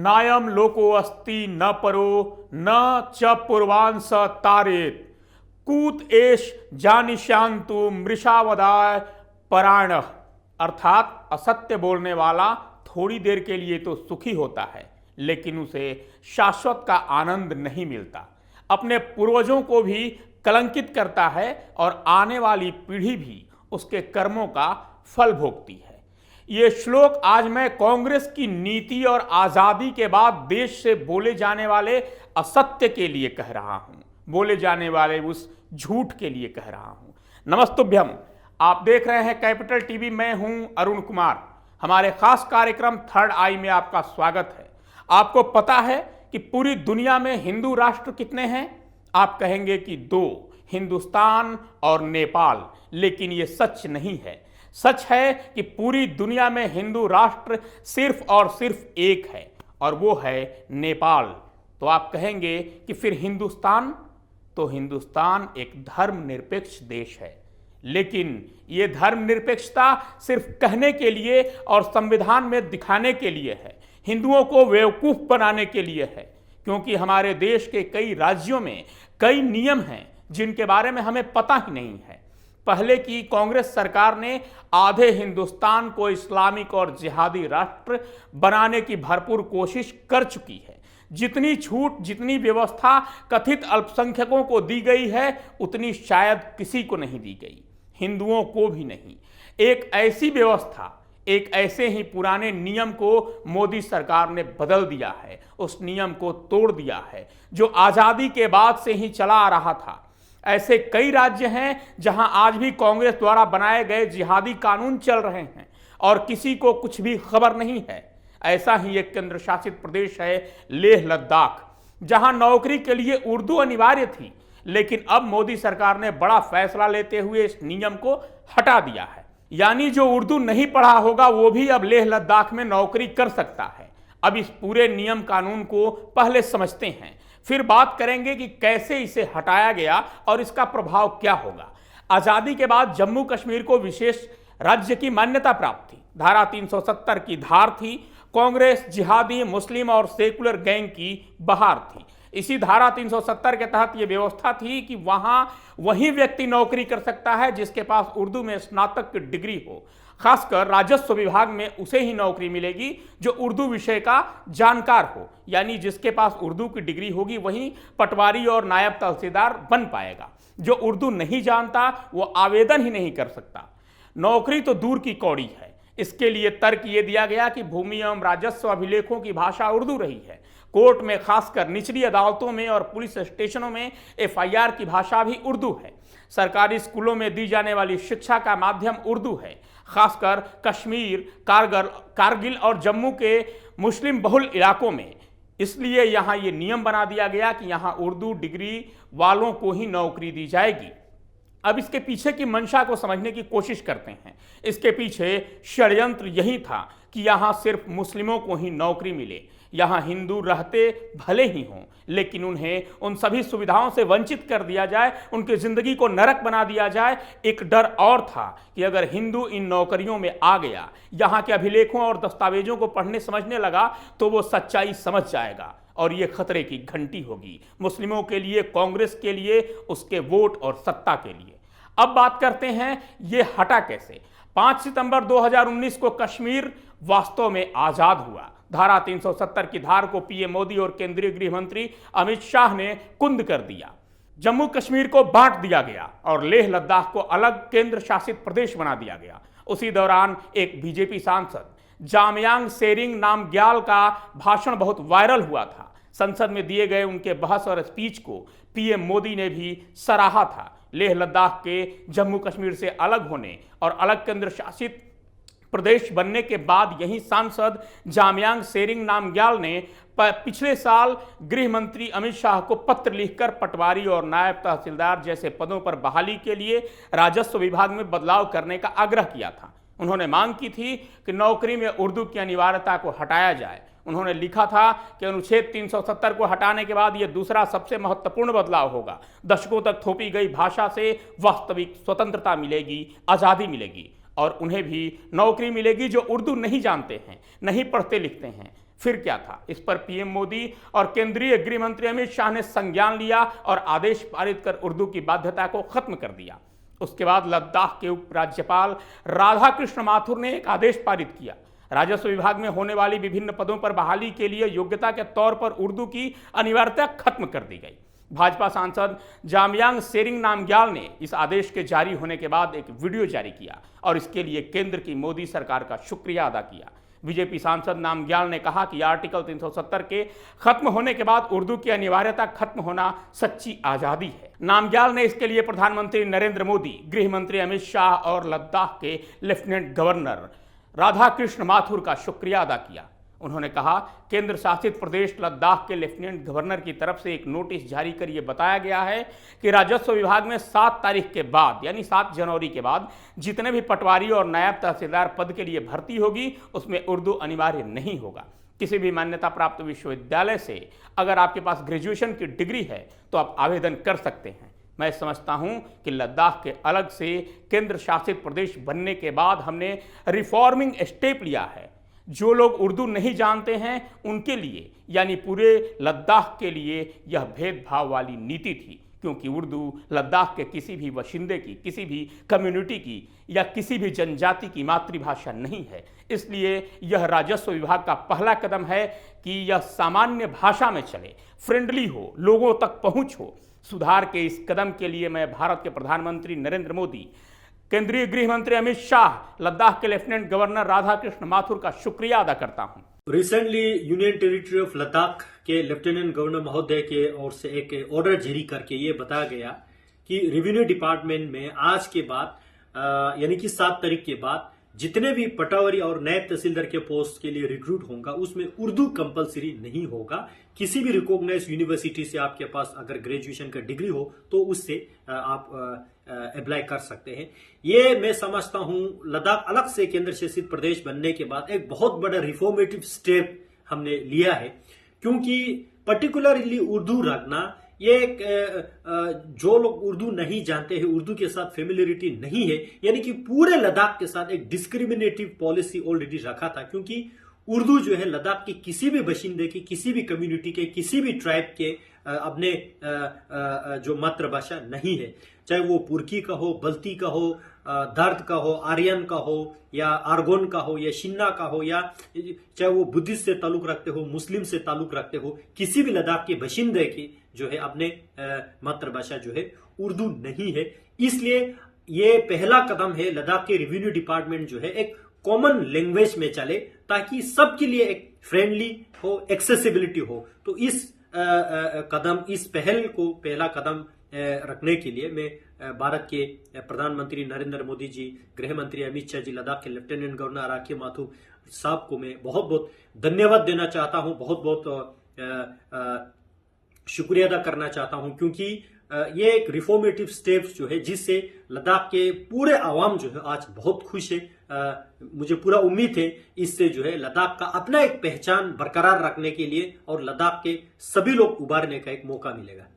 नायम लोको अस्ति न परो न च पूर्वांस तारेत कूत एष जानिशांतु मृषावदाय परायण। अर्थात असत्य बोलने वाला थोड़ी देर के लिए तो सुखी होता है, लेकिन उसे शाश्वत का आनंद नहीं मिलता, अपने पूर्वजों को भी कलंकित करता है और आने वाली पीढ़ी भी उसके कर्मों का फल भोगती है। ये श्लोक आज मैं कांग्रेस की नीति और आजादी के बाद देश से बोले जाने वाले असत्य के लिए कह रहा हूं, बोले जाने वाले उस झूठ के लिए कह रहा हूं। नमस्तुभ्यम, आप देख रहे हैं कैपिटल टीवी, मैं हूं अरुण कुमार। हमारे खास कार्यक्रम थर्ड आई में आपका स्वागत है। आपको पता है कि पूरी दुनिया में हिंदू राष्ट्र कितने हैं? आप कहेंगे कि 2, हिंदुस्तान और नेपाल, लेकिन ये सच नहीं है। सच है कि पूरी दुनिया में हिंदू राष्ट्र सिर्फ और सिर्फ एक है, और वो है नेपाल। तो आप कहेंगे कि फिर हिंदुस्तान? तो हिंदुस्तान एक धर्मनिरपेक्ष देश है, लेकिन ये धर्मनिरपेक्षता सिर्फ कहने के लिए और संविधान में दिखाने के लिए है, हिंदुओं को बेवकूफ बनाने के लिए है। क्योंकि हमारे देश के कई राज्यों में कई नियम हैं जिनके बारे में हमें पता ही नहीं है। पहले की कांग्रेस सरकार ने आधे हिंदुस्तान को इस्लामिक और जिहादी राष्ट्र बनाने की भरपूर कोशिश कर चुकी है। जितनी छूट, जितनी व्यवस्था कथित अल्पसंख्यकों को दी गई है, उतनी शायद किसी को नहीं दी गई, हिंदुओं को भी नहीं। एक ऐसी व्यवस्था, एक ऐसे ही पुराने नियम को मोदी सरकार ने बदल दिया है, उस नियम को तोड़ दिया है जो आजादी के बाद से ही चला आ रहा था। ऐसे कई राज्य हैं जहां आज भी कांग्रेस द्वारा बनाए गए जिहादी कानून चल रहे हैं और किसी को कुछ भी खबर नहीं है। ऐसा ही एक केंद्र शासित प्रदेश है लेह लद्दाख, जहां नौकरी के लिए उर्दू अनिवार्य थी, लेकिन अब मोदी सरकार ने बड़ा फैसला लेते हुए इस नियम को हटा दिया है। यानी जो उर्दू नहीं पढ़ा होगा वो भी अब लेह लद्दाख में नौकरी कर सकता है। अब इस पूरे नियम कानून को पहले समझते हैं, फिर बात करेंगे कि कैसे इसे हटाया गया और इसका प्रभाव क्या होगा। आजादी के बाद जम्मू कश्मीर को विशेष राज्य की मान्यता प्राप्त थी। धारा 370 की धार थी। कांग्रेस जिहादी, मुस्लिम और सेकुलर गैंग की बहार थी। इसी धारा 370 के तहत यह व्यवस्था थी कि वहां वही व्यक्ति नौकरी कर सकता है जिसके पास उर्दू में स्नातक की डिग्री हो। खासकर राजस्व विभाग में उसे ही नौकरी मिलेगी जो उर्दू विषय का जानकार हो, यानी जिसके पास उर्दू की डिग्री होगी वही पटवारी और नायब तहसीलदार बन पाएगा। जो उर्दू नहीं जानता वो आवेदन ही नहीं कर सकता। नौकरी तो दूर की कौड़ी है। इसके लिए तर्क ये दिया गया कि भूमि एवं राजस्व अभिलेखों की भाषा उर्दू रही है। कोर्ट में, खासकर निचली अदालतों में और पुलिस स्टेशनों में एफआईआर की भाषा भी उर्दू है। सरकारी स्कूलों में दी जाने वाली शिक्षा का माध्यम उर्दू है। खासकर कश्मीर, कारगिल और जम्मू के मुस्लिम बहुल इलाकों में। इसलिए यहाँ ये नियम बना दिया गया कि यहाँ उर्दू डिग्री वालों को ही नौकरी दी जाएगी। अब इसके पीछे की मंशा को समझने की कोशिश करते हैं। इसके पीछे षड्यंत्र यही था कि यहाँ सिर्फ मुस्लिमों को ही नौकरी मिले। यहाँ हिंदू रहते भले ही हों, लेकिन उन्हें उन सभी सुविधाओं से वंचित कर दिया जाए, उनकी जिंदगी को नरक बना दिया जाए। एक डर और था कि अगर हिंदू इन नौकरियों में आ गया, यहाँ के अभिलेखों और दस्तावेजों को पढ़ने समझने लगा, तो वो सच्चाई समझ जाएगा और ये खतरे की घंटी होगी मुस्लिमों के लिए, कांग्रेस के लिए, उसके वोट और सत्ता के लिए। अब बात करते हैं ये हटा कैसे। 5 सितंबर 2019 को कश्मीर वास्तव में आजाद हुआ। धारा 370 की धार को पीएम मोदी और केंद्रीय गृह मंत्री अमित शाह ने कुंद कर दिया। जम्मू कश्मीर को बांट दिया गया और लेह लद्दाख को अलग केंद्र शासित प्रदेश बना दिया गया। उसी दौरान एक बीजेपी सांसद जामयांग सेरिंग नामग्याल का भाषण बहुत वायरल हुआ था। संसद में दिए गए उनके बहस और स्पीच को पीएम मोदी ने भी सराहा था। लेह लद्दाख के जम्मू कश्मीर से अलग होने और अलग केंद्र शासित प्रदेश बनने के बाद यही सांसद जामयांग सेरिंग नामग्याल ने पिछले साल गृह मंत्री अमित शाह को पत्र लिखकर पटवारी और नायब तहसीलदार जैसे पदों पर बहाली के लिए राजस्व विभाग में बदलाव करने का आग्रह किया था। उन्होंने मांग की थी कि नौकरी में उर्दू की अनिवार्यता को हटाया जाए। उन्होंने लिखा था कि अनुच्छेद 370 को हटाने के बाद यह दूसरा सबसे महत्वपूर्ण बदलाव होगा। दशकों तक थोपी गई भाषा से वास्तविक स्वतंत्रता मिलेगी, आज़ादी मिलेगी और उन्हें भी नौकरी मिलेगी जो उर्दू नहीं जानते हैं, नहीं पढ़ते लिखते हैं। फिर क्या था? इस पर पीएम मोदी और केंद्रीय गृह मंत्री अमित शाह ने संज्ञान लिया और आदेश पारित कर उर्दू की बाध्यता को खत्म कर दिया। उसके बाद लद्दाख के उपराज्यपाल राधाकृष्ण माथुर ने एक आदेश पारित किया। राजस्व विभाग में होने वाली विभिन्न पदों पर बहाली के लिए योग्यता के तौर पर उर्दू की अनिवार्यता खत्म कर दी गई। भाजपा सांसद जामयांग सेरिंग नामग्याल ने इस आदेश के जारी होने के बाद एक वीडियो जारी किया और इसके लिए केंद्र की मोदी सरकार का शुक्रिया अदा किया। बीजेपी सांसद नामग्याल ने कहा कि आर्टिकल 370 के खत्म होने के बाद उर्दू की अनिवार्यता खत्म होना सच्ची आजादी है। नामग्याल ने इसके लिए प्रधानमंत्री नरेंद्र मोदी, गृह मंत्री अमित शाह और लद्दाख के लेफ्टिनेंट गवर्नर राधाकृष्ण माथुर का शुक्रिया अदा किया। उन्होंने कहा, केंद्र शासित प्रदेश लद्दाख के लेफ्टिनेंट गवर्नर की तरफ से एक नोटिस जारी कर यह बताया गया है कि राजस्व विभाग में 7 तारीख के बाद यानी 7 जनवरी के बाद जितने भी पटवारी और नायब तहसीलदार पद के लिए भर्ती होगी उसमें उर्दू अनिवार्य नहीं होगा। किसी भी मान्यता प्राप्त विश्वविद्यालय से अगर आपके पास ग्रेजुएशन की डिग्री है तो आप आवेदन कर सकते हैं। मैं समझता हूं कि लद्दाख के अलग से केंद्र शासित प्रदेश बनने के बाद हमने रिफॉर्मिंग स्टेप लिया है। जो लोग उर्दू नहीं जानते हैं उनके लिए यानी पूरे लद्दाख के लिए यह भेदभाव वाली नीति थी, क्योंकि उर्दू लद्दाख के किसी भी बाशिंदे की, किसी भी कम्युनिटी की या किसी भी जनजाति की मातृभाषा नहीं है। इसलिए यह राजस्व विभाग का पहला कदम है कि यह सामान्य भाषा में चले, फ्रेंडली हो, लोगों तक पहुंच हो। सुधार के इस कदम के लिए मैं भारत के प्रधानमंत्री नरेंद्र मोदी, केंद्रीय गृह मंत्री अमित शाह, लद्दाख के लेफ्टिनेंट गवर्नर राधाकृष्ण माथुर का शुक्रिया अदा करता हूं। Recently union territory of Ladakh के लेफ्टिनेंट गवर्नर महोदय के ओर से एक ऑर्डर जारी करके ये बताया गया कि रेवेन्यू डिपार्टमेंट में आज के बाद यानी कि 7 तारीख के बाद जितने भी पटवारी और नायब तहसीलदार के पोस्ट के लिए रिक्रूट होगा उसमें उर्दू कंपलसरी नहीं होगा। किसी भी रिकॉग्नाइज्ड यूनिवर्सिटी से आपके पास अगर ग्रेजुएशन का डिग्री हो तो उससे आप अप्लाई कर सकते हैं। ये मैं समझता हूं लद्दाख अलग से केंद्र शासित प्रदेश बनने के बाद एक बहुत बड़ा रिफॉर्मेटिव स्टेप हमने लिया है, क्योंकि पर्टिकुलरली उर्दू रखना ये एक जो लोग उर्दू नहीं जानते हैं, उर्दू के साथ फेमिलियरिटी नहीं है, यानी कि पूरे लद्दाख के साथ एक डिस्क्रिमिनेटिव पॉलिसी ऑलरेडी रखा था, क्योंकि उर्दू जो है लद्दाख के किसी भी बाशिंदे की, किसी भी कम्युनिटी के, किसी भी ट्राइब के अपने जो मातृभाषा नहीं है। चाहे वो पुरकी का हो, बल्ती का हो, दर्द का हो, आर्यन का हो या आर्गोन का हो या शिन्ना का हो, या चाहे वो बुद्धिस्ट से ताल्लुक रखते हो, मुस्लिम से ताल्लुक रखते हो, किसी भी लद्दाख के बाशिंदे की जो है अपने मातृभाषा जो है उर्दू नहीं है। इसलिए ये पहला कदम है लद्दाख के रेवेन्यू डिपार्टमेंट जो है एक कॉमन लैंग्वेज में चले ताकि सबके लिए एक फ्रेंडली हो, एक्सेसिबिलिटी हो। तो इस कदम, इस पहल को पहला कदम रखने के लिए मैं भारत के प्रधानमंत्री नरेंद्र मोदी जी, गृह मंत्री अमित शाह जी, लद्दाख के लेफ्टिनेंट गवर्नर राधाकृष्ण माथुर साहब को मैं बहुत बहुत धन्यवाद देना चाहता हूं, बहुत बहुत शुक्रिया अदा करना चाहता हूं, क्योंकि ये एक रिफॉर्मेटिव स्टेप्स जो है जिससे लद्दाख के पूरे आवाम जो है आज बहुत खुश है। मुझे पूरा उम्मीद है इससे जो है लद्दाख का अपना एक पहचान बरकरार रखने के लिए और लद्दाख के सभी लोग उभारने का एक मौका मिलेगा।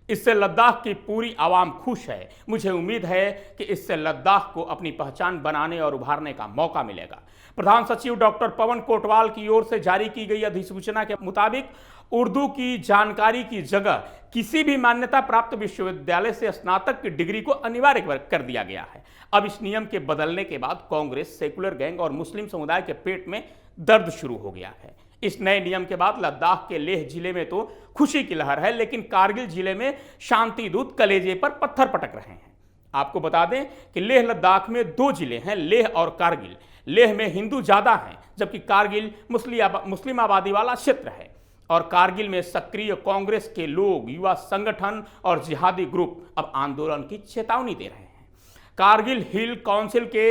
इससे लद्दाख की पूरी आवाम खुश है। मुझे उम्मीद है कि इससे लद्दाख को अपनी पहचान बनाने और उभारने का मौका मिलेगा। प्रधान सचिव डॉक्टर पवन कोटवाल की ओर से जारी की गई अधिसूचना के मुताबिक उर्दू की जानकारी की जगह किसी भी मान्यता प्राप्त विश्वविद्यालय से स्नातक की डिग्री को अनिवार्य कर दिया गया है। अब इस नियम के बदलने के बाद कांग्रेस, सेकुलर गैंग और मुस्लिम समुदाय के पेट में दर्द शुरू हो गया है। इस नए नियम के बाद लद्दाख के लेह जिले में तो खुशी की लहर है, लेकिन कारगिल जिले में शांति दूत कलेजे पर पत्थर पटक रहे हैं। आपको बता दें कि लेह लद्दाख में 2 जिले हैं, लेह और कारगिल। लेह में हिंदू ज्यादा हैं, जबकि कारगिल मुस्लिम आबादी वाला क्षेत्र है। और कारगिल में सक्रिय कांग्रेस के लोग, युवा संगठन और जिहादी ग्रुप अब आंदोलन की चेतावनी दे रहे हैं। कारगिल हिल काउंसिल के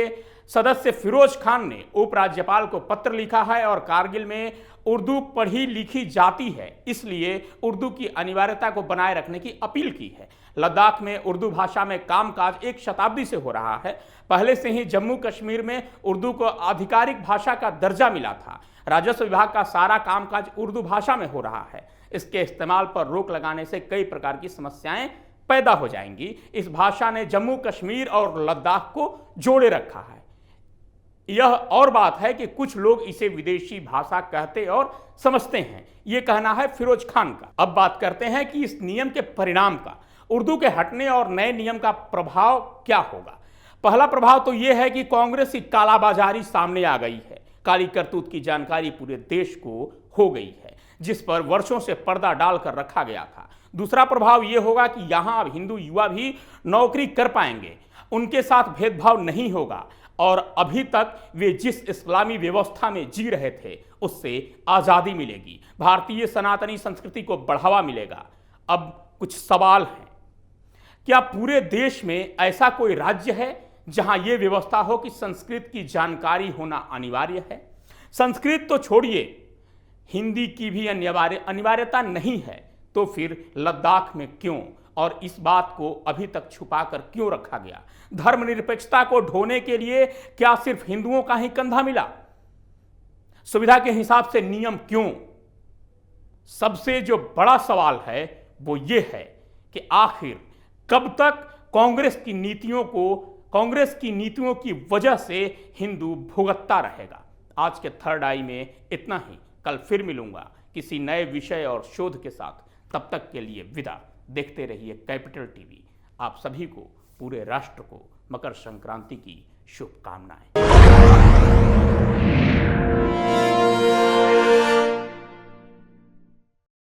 सदस्य फिरोज खान ने उपराज्यपाल को पत्र लिखा है और कारगिल में उर्दू पढ़ी लिखी जाती है, इसलिए उर्दू की अनिवार्यता को बनाए रखने की अपील की है। लद्दाख में उर्दू भाषा में कामकाज 1 शताब्दी से हो रहा है। पहले से ही जम्मू कश्मीर में उर्दू को आधिकारिक भाषा का दर्जा मिला था। राजस्व विभाग का सारा कामकाज उर्दू भाषा में हो रहा है। इसके इस्तेमाल पर रोक लगाने से कई प्रकार की समस्याएं पैदा हो जाएंगी। इस भाषा ने जम्मू कश्मीर और लद्दाख को जोड़े रखा है। यह और बात है कि कुछ लोग इसे विदेशी भाषा कहते और समझते हैं, यह कहना है फिरोज खान का। अब बात करते हैं कि इस नियम के परिणाम का, उर्दू के हटने और नए नियम का प्रभाव क्या होगा। पहला प्रभाव तो यह है कि कांग्रेस की कालाबाजारी सामने आ गई है। काली करतूत की जानकारी पूरे देश को हो गई है, जिस पर वर्षों से पर्दा डालकर रखा गया था। दूसरा प्रभाव यह होगा कि यहां अब हिंदू युवा भी नौकरी कर पाएंगे, उनके साथ भेदभाव नहीं होगा और अभी तक वे जिस इस्लामी व्यवस्था में जी रहे थे उससे आज़ादी मिलेगी, भारतीय सनातनी संस्कृति को बढ़ावा मिलेगा। अब कुछ सवाल हैं। क्या पूरे देश में ऐसा कोई राज्य है जहां यह व्यवस्था हो कि संस्कृत की जानकारी होना अनिवार्य है? संस्कृत तो छोड़िए, हिंदी की भी अनिवार्यता नहीं है, तो फिर लद्दाख में क्यों और इस बात को अभी तक छुपाकर क्यों रखा गया? धर्मनिरपेक्षता को ढोने के लिए क्या सिर्फ हिंदुओं का ही कंधा मिला? सुविधा के हिसाब से नियम क्यों? सबसे जो बड़ा सवाल है वो ये है कि आखिर कब तक कांग्रेस की नीतियों की वजह से हिंदू भुगतता रहेगा। आज के थर्ड आई में इतना ही। कल फिर मिलूंगा किसी नए विषय और शोध के साथ। तब तक के लिए विदा। देखते रहिए कैपिटल टीवी। आप सभी को, पूरे राष्ट्र को मकर संक्रांति की शुभकामनाएं।